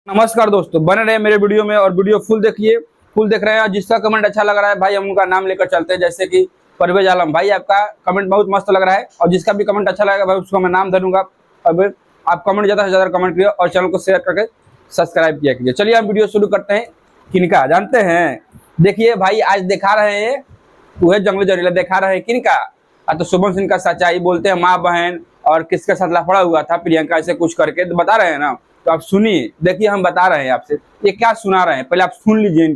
नमस्कार दोस्तों, बने रहे मेरे वीडियो में और वीडियो फुल देखिए। फुल देख रहे हैं और जिसका कमेंट अच्छा लग रहा है भाई हम उनका नाम लेकर चलते हैं। जैसे कि परवेज आलम भाई, आपका कमेंट बहुत मस्त लग रहा है और जिसका भी कमेंट अच्छा लगेगा भाई उसको मैं नाम दे दूंगा। अब आप कमेंट ज़्यादा से ज़्यादा कमेंट कीजिए और चैनल को शेयर करके सब्सक्राइब किया कीजिए। चलिए हम वीडियो शुरू करते हैं। किनका जानते हैं? देखिए भाई, आज दिखा रहे हैं वह जंगली जहरीला, दिखा रहे हैं किनका? तो शुभम सिंह का सच्चाई बोलते हैं माँ बहन और किसके साथ लफड़ा हुआ था प्रियंका से कुछ करके, तो बता रहे हैं ना। तो आप सुनिए, देखिए हम बता रहे हैं आपसे ये क्या सुना रहे हैं, पहले आप सुन लीजिए।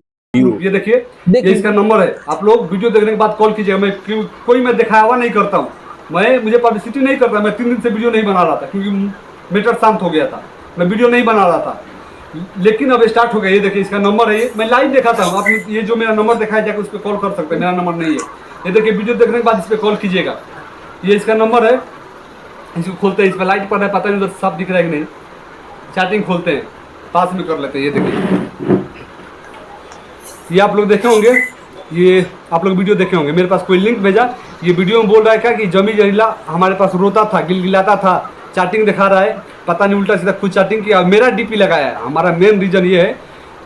ये देखिए, ये इसका नंबर है। आप लोग वीडियो देखने के बाद कॉल कीजिएगा। मैं कोई मैं दिखाया हुआ नहीं करता हूँ, मुझे पब्लिसिटी नहीं करता। मैं 3 दिन से वीडियो नहीं बना रहा था क्योंकि मैटर शांत हो गया था, मैं वीडियो नहीं बना रहा था। लेकिन अब स्टार्ट हो गया। ये देखिए इसका नंबर है, ये मैं लाइव दिखाता हूँ। आप ये जो मेरा नंबर दिखाया जाकर उस पर कॉल कर सकते हैं, मेरा नंबर नहीं है। ये देखिए, वीडियो देखने के बाद इस पर कॉल कीजिएगा। ये इसका नंबर है, इसको खोलते हैं। इस पर लाइट पड़ रहा है, पता नहीं उधर साफ दिख रहा है कि नहीं। चैटिंग खोलते हैं, पास में कर लेते हैं। ये देखिए, ये आप लोग देखे होंगे, ये आप लोग वीडियो देखे होंगे। मेरे पास कोई लिंक भेजा, ये वीडियो में बोल रहा है क्या कि जमी जहरीला हमारे पास रोता था, गिलगिलाता था, चैटिंग दिखा रहा है, पता नहीं उल्टा सीधा खुद चैटिंग किया, मेरा डीपी लगाया है। हमारा मेन रीजन ये है,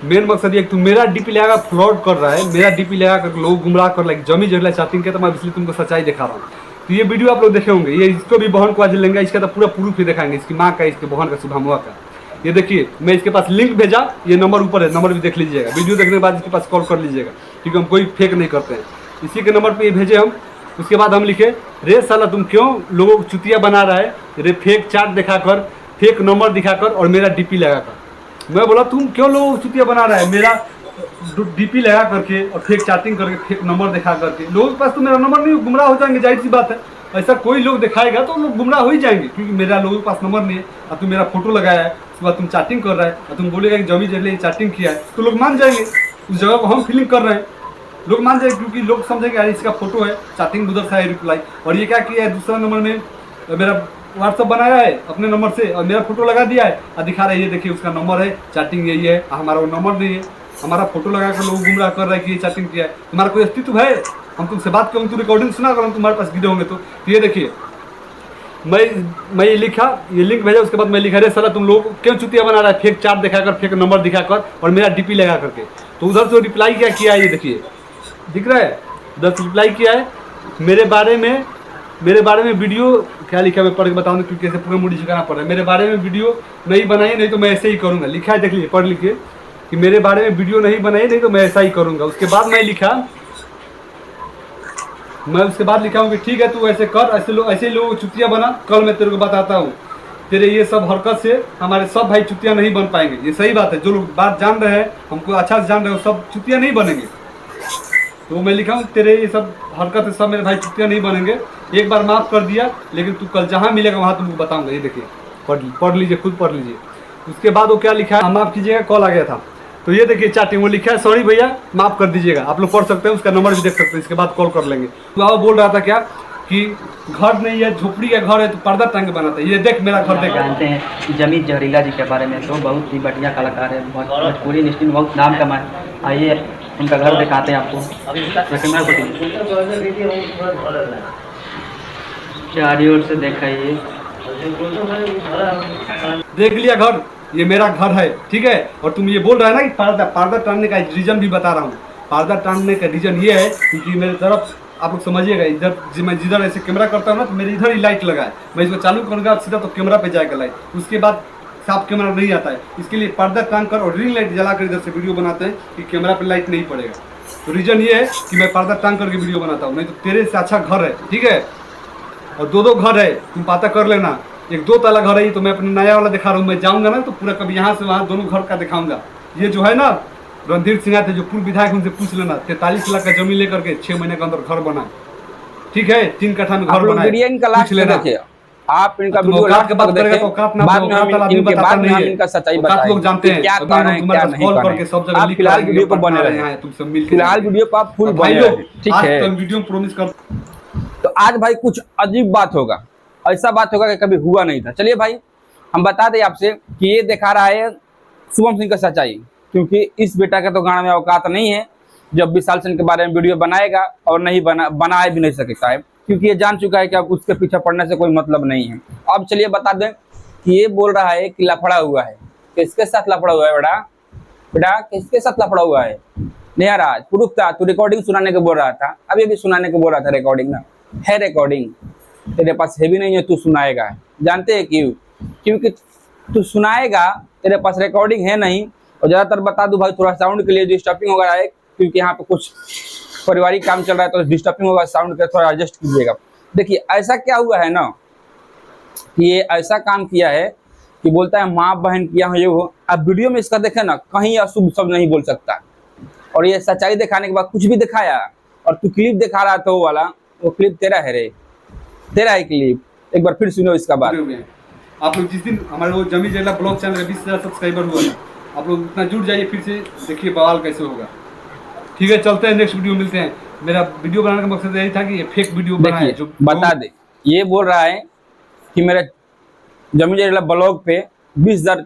मेन मकसद ये, तू मेरा डीपी लगा फ्रॉड कर रहा है, मेरा डीपी लगा कर लोग गुमराह कर रहा है, जमी जहरीला चैटिंग किया, तो मैं इसलिए तुमको सच्चाई दिखा रहा हूँ। तो ये वीडियो आप लोग देखे होंगे। ये इसको भी बहन को आज लेंगे, इसका तो पूरा प्रूफ ही दिखाएंगे, इसकी माँ का, इसके बहन का, शुभम का। ये देखिए, मैं इसके पास लिंक भेजा, ये नंबर ऊपर है, नंबर भी देख लीजिएगा। वीडियो देखने के बाद इसके पास कॉल कर लीजिएगा क्योंकि हम कोई फेक नहीं करते हैं। इसी के नंबर पे ये भेजे हम। उसके बाद हम लिखे, रे साला तुम क्यों लोगों को चुतिया बना रहा है, रे फेक चार्ट दिखाकर, फेक नंबर दिखाकर और मेरा डीपी लगाकर। मैं बोला तुम क्यों लोगों को चुतिया बना रहा है, मेरा डीपी लगा करके और फेक चैटिंग करके, फेक नंबर दिखा करके। लोगों के पास तो मेरा नंबर नहीं, गुमराह हो जाएंगे, जाहिर सी बात है। ऐसा कोई लोग दिखाएगा तो लोग गुमराह हो ही जाएंगे क्योंकि मेरा लोगों के पास नंबर नहीं है। और तुम मेरा फोटो लगाया है, उसके बाद तुम चैटिंग कर रहा है और तुम बोलेगा कि जमी जहरीला चैटिंग किया है, तो लोग मान जाएंगे। उस जगह को हम फीलिंग कर रहे हैं, लोग मान जाएंगे क्योंकि लोग समझेंगे यार इसका फोटो है, चैटिंग उधर से है, रिप्लाई। और ये क्या किया है, दूसरा नंबर में मेरा व्हाट्सअप बनाया है अपने नंबर से और मेरा फोटो लगा दिया है और दिखा रहा है, ये देखिए उसका नंबर है, चैटिंग यही है। हमारा वो नंबर नहीं है, हमारा फोटो लगा कर लोग गुमराह कर रहा है कि ये चैटिंग किया है। तुम्हारा कोई अस्तित्व है? हम तुमसे बात करूँ, तुम रिकॉर्डिंग सुना कर तुम्हारे पास वीडियो होंगे। तो ये देखिए, मैं ये लिखा, ये लिंक भेजा। उसके बाद मैं लिखा, रे साला तुम लोग क्यों चुतिया बना रहा है, फेक चार्ट दिखाकर, फेक नंबर दिखाकर और मेरा डीपी लगा करके। तो उधर से रिप्लाई क्या किया है, ये देखिए दिख रहा है, उधर से रिप्लाई किया है मेरे बारे में वीडियो क्या लिखा है मैं पढ़ के बताऊँ क्योंकि ऐसे पूरा मूडी सिखाना पड़ रहा है। मेरे बारे में वीडियो नहीं बनाइए, नहीं तो मैं ऐसे ही करूँगा। लिखा है, देख लीजिए, पढ़ लिखिए कि मेरे बारे में वीडियो नहीं बनाइए, नहीं तो मैं ऐसा ही करूँगा। उसके बाद मैं उसके बाद लिखा हूँ कि ठीक है तू ऐसे कर, ऐसे लोग चुतिया बना, कल मैं तेरे को बताता हूँ। तेरे ये सब हरकत से हमारे सब भाई चुतिया नहीं बन पाएंगे। ये सही बात है, जो लोग बात जान रहे हैं, हमको अच्छा से जान रहे हो, सब चुतिया नहीं बनेंगे। तो मैं लिखा हूँ तेरे ये सब हरकत से सब मेरे भाई चुतिया नहीं बनेंगे। एक बार माफ़ कर दिया, लेकिन तू कल जहाँ मिलेगा वहाँ तुमको बताऊँगा। ये देखिए, पढ़ लीजिए, खुद पढ़ लीजिए। उसके बाद वो क्या लिखा है, माफ़ कीजिएगा कॉल आ गया था। तो ये देखिए चैटिंग, वो लिखा है, सॉरी भैया माफ़ कर दीजिएगा। आप लोग पढ़ सकते हैं, उसका नंबर भी देख सकते हैं। इसके बाद कॉल कर लेंगे। तो वो बोल रहा था क्या कि घर नहीं है, झोपड़ी का घर है, तो पर्दा टांग के बनाता है। ये देख मेरा घर देख। जानते हैं जमी जहरीला जी के बारे में, तो बहुत ही बढ़िया कलाकार है, भोजपुरी इंडस्ट्री में बहुत नाम कमाए। आइए उनका घर दिखाते हैं आपको। चारों ओर से दिखाइए, देख लिया घर, ये मेरा घर है, ठीक है। और तुम ये बोल रहा है ना कि पर्दा टांगने का रीजन भी बता रहा हूँ। पर्दा टांगने का रीजन ये है क्योंकि मेरे तरफ आप लोग समझिएगा, इधर मैं जिधर ऐसे कैमरा करता हूँ ना, तो मेरे इधर ही लाइट लगा है। मैं इसको चालू करूँगा सीधा तो कैमरा पे जाएगा लाइट, उसके बाद साफ कैमरा नहीं आता है। इसके लिए पर्दा टांग कर और रिंग लाइट जला कर इधर से वीडियो बनाते हैं कि कैमरा पे लाइट नहीं पड़ेगा। तो रीजन ये है कि मैं पर्दा टांग करके वीडियो बनाता हूँ, नहीं तो तेरे से अच्छा घर है, ठीक है। और 2 घर है, तुम पता कर लेना। एक 2 ताला घर है, तो मैं अपना नया वाला दिखा रहा हूँ। मैं जाऊँगा ना तो पूरा कभी यहाँ से वहाँ दोनों घर का दिखाऊंगा। ये जो है ना रणधीर सिंह थे, जो पूर्व विधायक, उनसे पूछ लेना। 43 लाख का जमीन लेकर के 6 महीने के अंदर घर बना, ठीक है, 3 कट्ठा में घर बना, पूछ लेना। आप इनका वीडियो के बात करेगा तो औकात ना, बाद में हम इनका सच्चाई बताते हैं। लोग जानते हैं क्या कर रहे हैं, क्या नहीं कर रहे हैं, सब जगह लिख फिलहाल वीडियो को बने रहे हैं, तुम सब मिलकर फिलहाल वीडियो को आप फुल भाई लोग, ठीक है। आज वीडियो प्रॉमिस कर। तो आज भाई कुछ अजीब बात होगा, ऐसा बात होगा कि कभी हुआ नहीं था। चलिए भाई हम बता दें आपसे कि ये दिखा रहा है शुभम सिंह का सच्चाई, क्योंकि इस बेटा के तो गाना में औकात नहीं है जो विशाल सिंह के बारे में वीडियो बनाएगा, और नहीं बना भी नहीं सकता है क्योंकि ये जान चुका है कि अब उसके पीछे पड़ने से कोई मतलब नहीं है। अब चलिए बता दें कि ये बोल रहा है कि लफड़ा हुआ है, किसके साथ लफड़ा हुआ है बेटा? बेटा किसके साथ लफड़ा हुआ है? नेहाराज प्रूफ था, तू रिकॉर्डिंग सुनाने को बोल रहा था, अभी भी सुनाने को बोल रहा था रिकॉर्डिंग ना, है रिकॉर्डिंग तेरे पास है भी नहीं है, तू सुनाएगा। जानते हैं क्यों? क्योंकि तू सुनाएगा, तेरे पास रिकॉर्डिंग है नहीं। और ज़्यादातर बता दूं भाई, थोड़ा साउंड के लिए डिस्टर्बिंग होगा है, क्योंकि यहाँ पे कुछ पारिवारिक काम चल रहा है तो डिस्टर्बिंग होगा, साउंड का थोड़ा एडजस्ट कीजिएगा। देखिए ऐसा क्या हुआ है ना कि ये ऐसा काम किया है कि बोलता है माँ बहन किया हो ये हो। अब वीडियो में इसका देखे ना, कहीं अशुभ शब्द नहीं बोल सकता, और ये सच्चाई दिखाने के बाद कुछ भी दिखाया। और तू क्लिप दिखा रहा था वो वाला, वो क्लिप तेरा है रे, तेरा है क्लिप। एक बार फिर सुनो इसका बात। आप लोग जिस दिन हमारे वो जमी जेला ब्लॉग चैनल 20,000 सब्सक्राइबर हुआ है, आप लोग इतना जुड़ जाइए, फिर से देखिए बवाल कैसे होगा। ठीक है, चलते हैं, नेक्स्ट वीडियो मिलते हैं। मेरा वीडियो बनाने का मकसद यही था कि ये फेक वीडियो बनाए जो बता दे। ये बोल रहा है कि मेरे जमी जेला ब्लॉग पे 20,000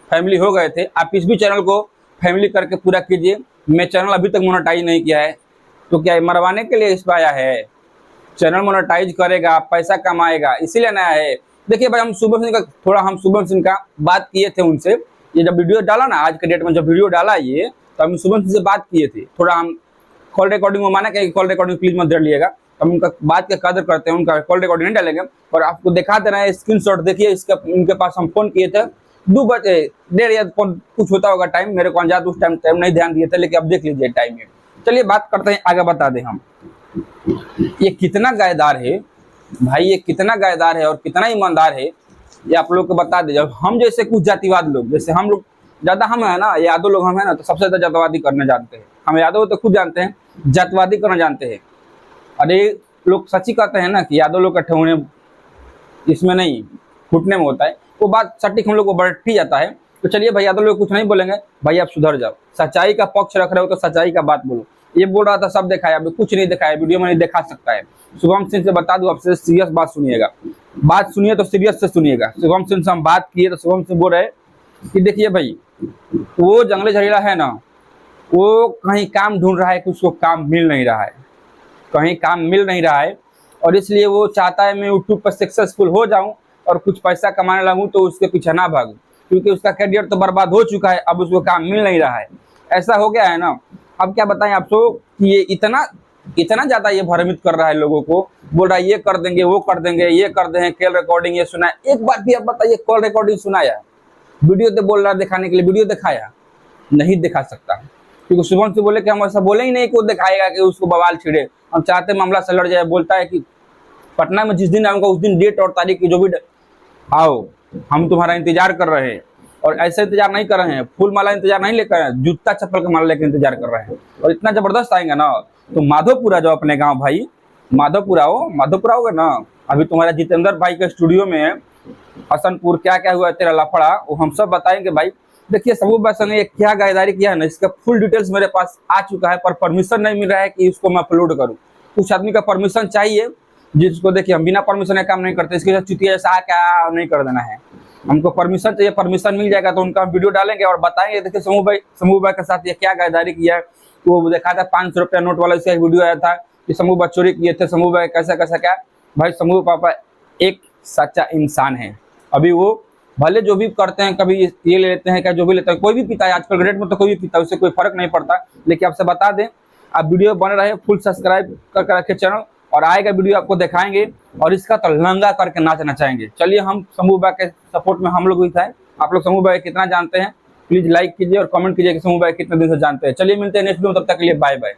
फैमिली हो गए थे, आप इस भी चैनल को फैमिली करके पूरा कीजिए। मैं चैनल अभी तक मोनेटाइज नहीं किया है, तो क्या मरवाने के लिए इस पर आया है? चैनल मोनेटाइज करेगा, पैसा कमाएगा, इसीलिए नया है। देखिए भाई, हम शुभम सिंह का थोड़ा हम शुभम सिंह का बात किए थे उनसे, ये जब वीडियो डाला ना, आज के डेट में जब वीडियो डाला ये, तो हम शुभम सिंह से बात किए थे। थोड़ा हम कॉल रिकॉर्डिंग में माना कि कॉल रिकॉर्डिंग प्लीज मत डलिएगा, हम उनका बात का कदर करते हैं, उनका कॉल रिकॉर्डिंग नहीं डालेंगे। और आपको दिखा दे रहे हैं स्क्रीनशॉट, देखिए इसका, उनके पास हम फोन किए थे 2 बजे, 1:30 या कुछ होता होगा टाइम, मेरे को अंदाज उस टाइम नहीं ध्यान दिए थे, लेकिन अब देख लीजिए टाइम में। चलिए बात करते हैं, आगे बता दें हम ये कितना गायदार है भाई, ये कितना गायदार है और कितना ईमानदार है, ये आप लोग को बता दे। जब हम जैसे कुछ जातिवाद लोग, जैसे हम लोग ज़्यादा हम है ना, यादव लोग हम है ना, तो सबसे ज़्यादा जातवादी करने जानते हैं। हम यादव तो खुद जानते हैं, जातवादी करना जानते हैं। अरे लोग सच्ची कहते हैं ना कि यादव लोग इकट्ठे होने इसमें नहीं, घुटने में होता है, वो बात सटीक हम लोग को बैठ ही जाता है। तो चलिए भाई, यादव लोग कुछ नहीं बोलेंगे, भाई आप सुधर जाओ, सच्चाई का पक्ष रख रहे हो तो सच्चाई का बात बोलो। ये बोल रहा था सब दिखाया, अभी कुछ नहीं दिखाया, वीडियो में नहीं दिखा सकता है। शुभम सिंह से बता दूं, आपसे सीरियस बात सुनिएगा, बात सुनिए तो सीरियस से सुनिएगा। शुभम सिंह से हम बात किए तो शुभम सिंह बोल रहे कि देखिए भाई, वो जंगली झड़ीला है ना, वो कहीं काम ढूंढ रहा है कि उसको काम मिल नहीं रहा है, कहीं काम मिल नहीं रहा है, और इसलिए वो चाहता है मैं यूट्यूब पर सक्सेसफुल हो जाऊं और कुछ पैसा कमाने लगूं, तो उसके पीछे ना भागूं, क्योंकि उसका करियर तो बर्बाद हो चुका है, अब उसको काम मिल नहीं रहा है। ऐसा हो गया है ना। अब क्या बताएं आपको कि ये इतना ज़्यादा ये भ्रमित कर रहा है लोगों को, बोल रहा है ये कर देंगे, वो कर देंगे, ये कर देंगे, कॉल रिकॉर्डिंग ये सुना है। एक बार भी आप बताइए, कॉल रिकॉर्डिंग सुनाया? वीडियो तो बोल रहा है दिखाने के लिए, वीडियो दिखाया? नहीं दिखा सकता, क्योंकि शुभम से बोले कि हम ऐसा बोले ही नहीं कि वो दिखाएगा कि उसको बवाल छिड़े। हम चाहते मामला से लड़ जाए। बोलता है कि पटना में जिस दिन आऊँगा उस दिन डेट और तारीख की जो भी आओ, हम तुम्हारा इंतजार कर रहे हैं। और ऐसे इंतजार नहीं कर रहे हैं, फूल माला इंतजार नहीं लेकर हैं, जूता चप्पल का माला लेकर इंतजार कर रहे हैं। और इतना जबरदस्त आएंगे ना, तो माधोपुरा जो अपने गांव भाई, माधोपुरा होगा ना। अभी तुम्हारा जितेंद्र भाई के स्टूडियो में हसनपुर क्या क्या हुआ तेरा लफड़ा, वो हम सब बताएंगे भाई। देखिए समूह भाई संग क्या गायदारी किया है ना, इसका फुल डिटेल्स मेरे पास आ चुका है, पर परमिशन नहीं मिल रहा है कि इसको मैं अपलोड करूँ। कुछ आदमी का परमिशन चाहिए, जिसको देखिए हम बिना परमिशन का काम नहीं करते, इसके साथ चुतिया जैसा क्या नहीं कर देना है। हमको परमिशन चाहिए, परमिशन मिल जाएगा तो उनका हम वीडियो डालेंगे और बताएंगे। देखिए समूह भाई के साथ ये क्या गायदारी किया है। तो वो देखा था 500 रुपया नोट वाला, इसका वीडियो आया था कि समूह भाई चोरी किए थे, समूह भाई कैसा कैसा क्या। भाई समूह पापा एक सच्चा इंसान है। अभी वो भले जो भी करते हैं, कभी ये ले लेते हैं, क्या जो भी लेते हैं, कोई भी पीता है आजकल ग्रेड में, तो कोई भी पीता है, उससे कोई फर्क नहीं पड़ता। लेकिन आपसे बता दें, आप वीडियो बने रहे, फुल सब्सक्राइब करके रखे चैनल, और आएगा वीडियो आपको दिखाएंगे, और इसका तो लंगा करके नाचना चाहेंगे। चलिए, हम समूह भाई के सपोर्ट में हम लोग भी थे। आप लोग समूह भाई कितना जानते हैं, प्लीज लाइक कीजिए और कमेंट कीजिए कि समूह भाई कितने दिन से जानते हैं। चलिए मिलते हैं नेक्स्ट वीडियो में, तब तक के लिए बाय बाय।